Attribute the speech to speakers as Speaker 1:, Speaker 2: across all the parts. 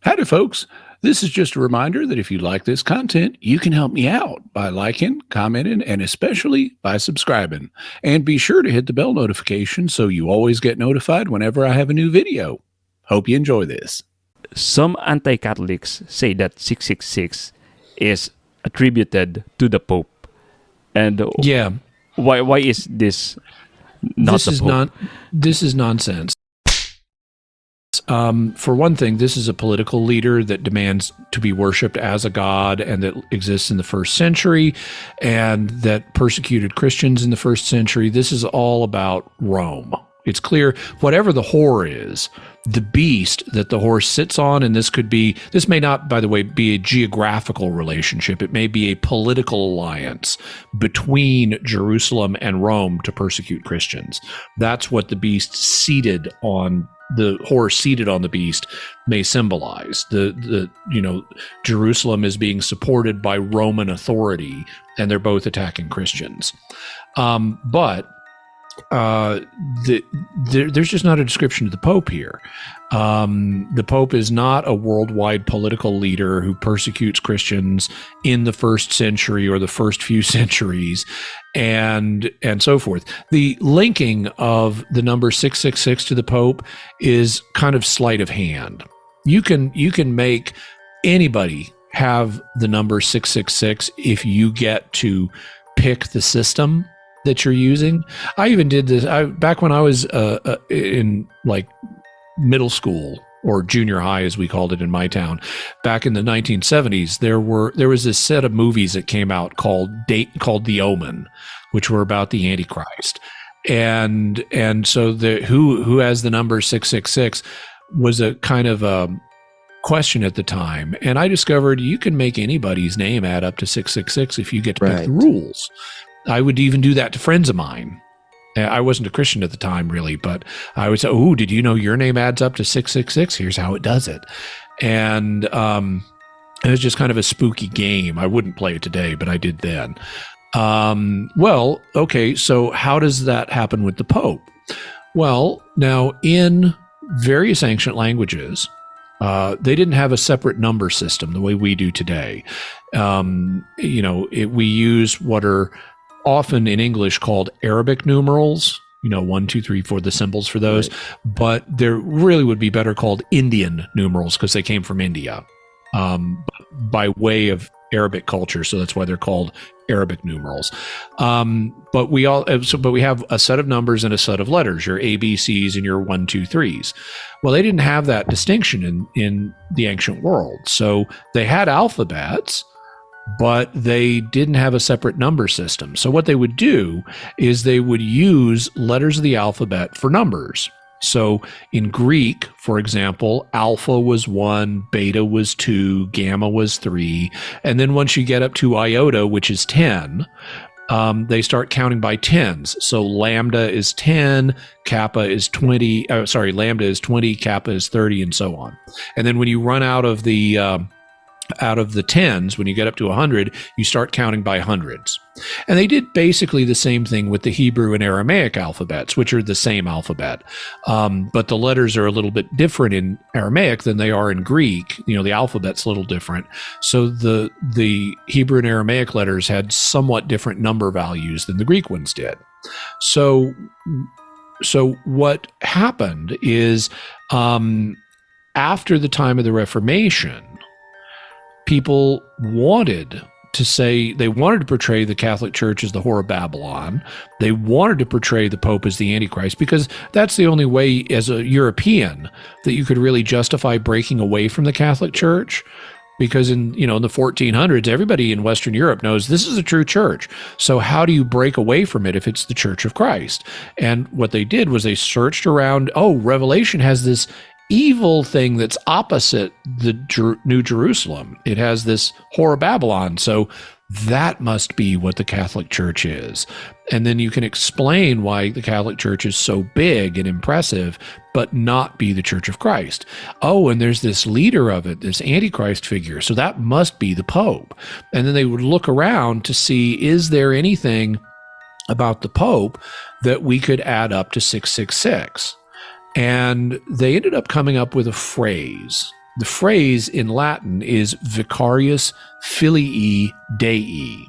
Speaker 1: Howdy, folks. This is just a reminder that if you like this content, you can help me out by liking, commenting, and especially by subscribing. And be sure to hit the bell notification so you always get notified whenever I have a new video. Hope you enjoy this.
Speaker 2: Some anti-Catholics say that 666 is attributed to the Pope. And
Speaker 1: Yeah,
Speaker 2: why is this not
Speaker 1: this
Speaker 2: the
Speaker 1: is
Speaker 2: Pope?
Speaker 1: this is nonsense. For one thing, this is a political leader that demands to be worshipped as a god and that exists in the first century and that persecuted Christians in the first century. This is all about Rome. It's clear, whatever the whore is, the beast that the horse sits on, and this may not, by the way, be a geographical relationship. It may be a political alliance between Jerusalem and Rome to persecute Christians. That's what the beast seated on the horse seated on the beast may symbolize. Jerusalem is being supported by Roman authority, and they're both attacking Christians. There's just not a description of the Pope here. The Pope is not a worldwide political leader who persecutes Christians in the first century or the first few centuries, and so forth. The linking of the number 666 to the Pope is kind of sleight of hand. You can make anybody have the number 666 if you get to pick the system that you're using. I even did this back when I was in like middle school or junior high, as we called it in my town. Back in the 1970s, there was this set of movies that came out called The Omen, which were about the Antichrist, and so who has the number 666 was a kind of a question at the time, and I discovered you can make anybody's name add up to 666 if you get to pick the rules. I would even do that to friends of mine. I wasn't a Christian at the time, really, but I would say, "Oh, did you know your name adds up to 666? Here's how it does it." And it was just kind of a spooky game. I wouldn't play it today, but I did then. Well, okay, so how does that happen with the Pope? Well, now in various ancient languages, they didn't have a separate number system the way we do today. We use what are often in English called Arabic numerals, 1, 2, 3, 4, the symbols for those, right. But there really would be better called Indian numerals because they came from India by way of Arabic culture. So that's why they're called Arabic numerals. But we have a set of numbers and a set of letters, your ABCs and your 1, 2, 3s. Well, they didn't have that distinction in the ancient world. So they had alphabets, but they didn't have a separate number system. So what they would do is they would use letters of the alphabet for numbers. So in Greek, for example, alpha was 1, beta was 2, gamma was 3. And then once you get up to iota, which is 10, they start counting by tens. So lambda is 10, kappa is 20, lambda is 20, kappa is 30, and so on. And then when you run out of the tens, when you get up to 100, you start counting by hundreds. And they did basically the same thing with the Hebrew and Aramaic alphabets, which are the same alphabet. But the letters are a little bit different in Aramaic than they are in Greek. The alphabet's a little different. So the Hebrew and Aramaic letters had somewhat different number values than the Greek ones did. So what happened is after the time of the Reformation, people wanted to portray the Catholic Church as the whore of Babylon. They wanted to portray the Pope as the Antichrist because that's the only way as a European that you could really justify breaking away from the Catholic Church. Because in the 1400s, everybody in Western Europe knows this is a true church. So how do you break away from it if it's the Church of Christ? And what they did was they searched around, Revelation has this evil thing that's opposite the New Jerusalem. It has this whore of Babylon. So that must be what the Catholic Church is. And then you can explain why the Catholic Church is so big and impressive, but not be the Church of Christ. Oh, and there's this leader of it, this Antichrist figure. So that must be the Pope. And then they would look around to see, is there anything about the Pope that we could add up to 666? And they ended up coming up with a phrase The phrase in Latin is vicarius filii Dei.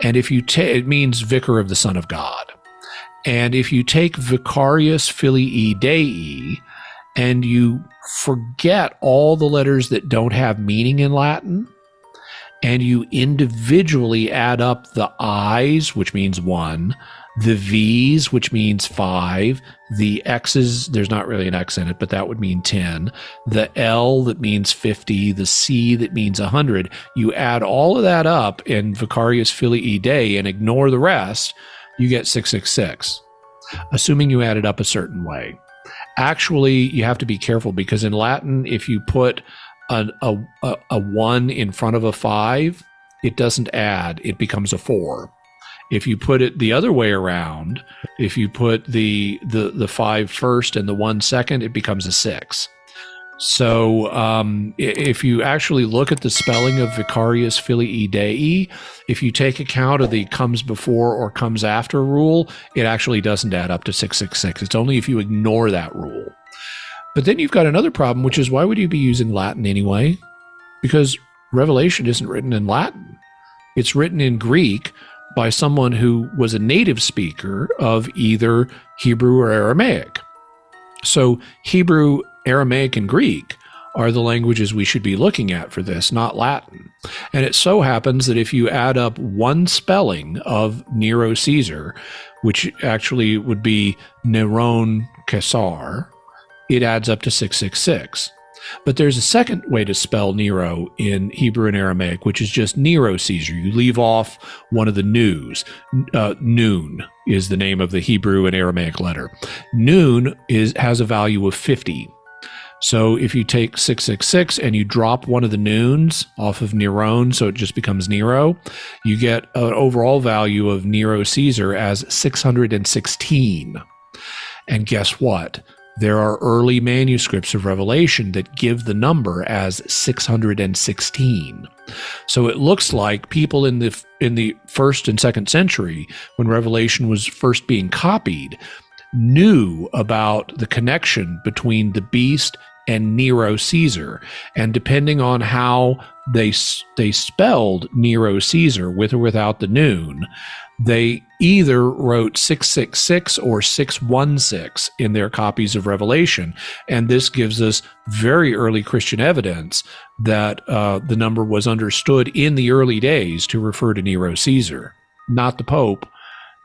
Speaker 1: And if you it means vicar of the Son of God. And if you take vicarius filii Dei and you forget all the letters that don't have meaning in Latin, and you individually add up the I's, which means 1, the V's, which means 5, the X's, there's not really an X in it, but that would mean 10, the L that means 50, the C that means 100. You add all of that up in vicarius filii Dei and ignore the rest, you get 666, assuming you add it up a certain way. Actually, you have to be careful because in Latin, if you put a 1 in front of a 5, it doesn't add, it becomes a 4. If you put it the other way around, if you put the 5 first and the 1 second, it becomes a 6. So if you actually look at the spelling of vicarius filii Dei, if you take account of the comes before or comes after rule, it actually doesn't add up to 666. It's only if you ignore that rule. But then you've got another problem, which is why would you be using Latin anyway? Because Revelation isn't written in Latin. It's written in Greek by someone who was a native speaker of either Hebrew or Aramaic. So Hebrew, Aramaic, and Greek are the languages we should be looking at for this, not Latin. And it so happens that if you add up one spelling of Nero Caesar, which actually would be Neron Caesar, it adds up to 666. But there's a second way to spell Nero in Hebrew and Aramaic, which is just Nero Caesar. You leave off one of the news. Noon is the name of the Hebrew and Aramaic letter. Noon has a value of 50. So if you take 666 and you drop one of the noons off of Neron, so it just becomes Nero, you get an overall value of Nero Caesar as 616. And guess what? There are early manuscripts of Revelation that give the number as 616. So it looks like people in the first and second century, when Revelation was first being copied, knew about the connection between the beast and Nero Caesar. And depending on how they spelled Nero Caesar, with or without the noon, they either wrote 666 or 616 in their copies of Revelation. And this gives us very early Christian evidence that the number was understood in the early days to refer to Nero Caesar, not the Pope,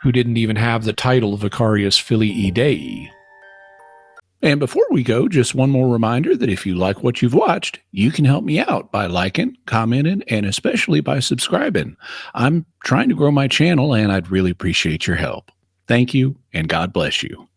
Speaker 1: who didn't even have the title vicarius filii Dei. And before we go, just one more reminder that if you like what you've watched, you can help me out by liking, commenting, and especially by subscribing. I'm trying to grow my channel, and I'd really appreciate your help. Thank you, and God bless you.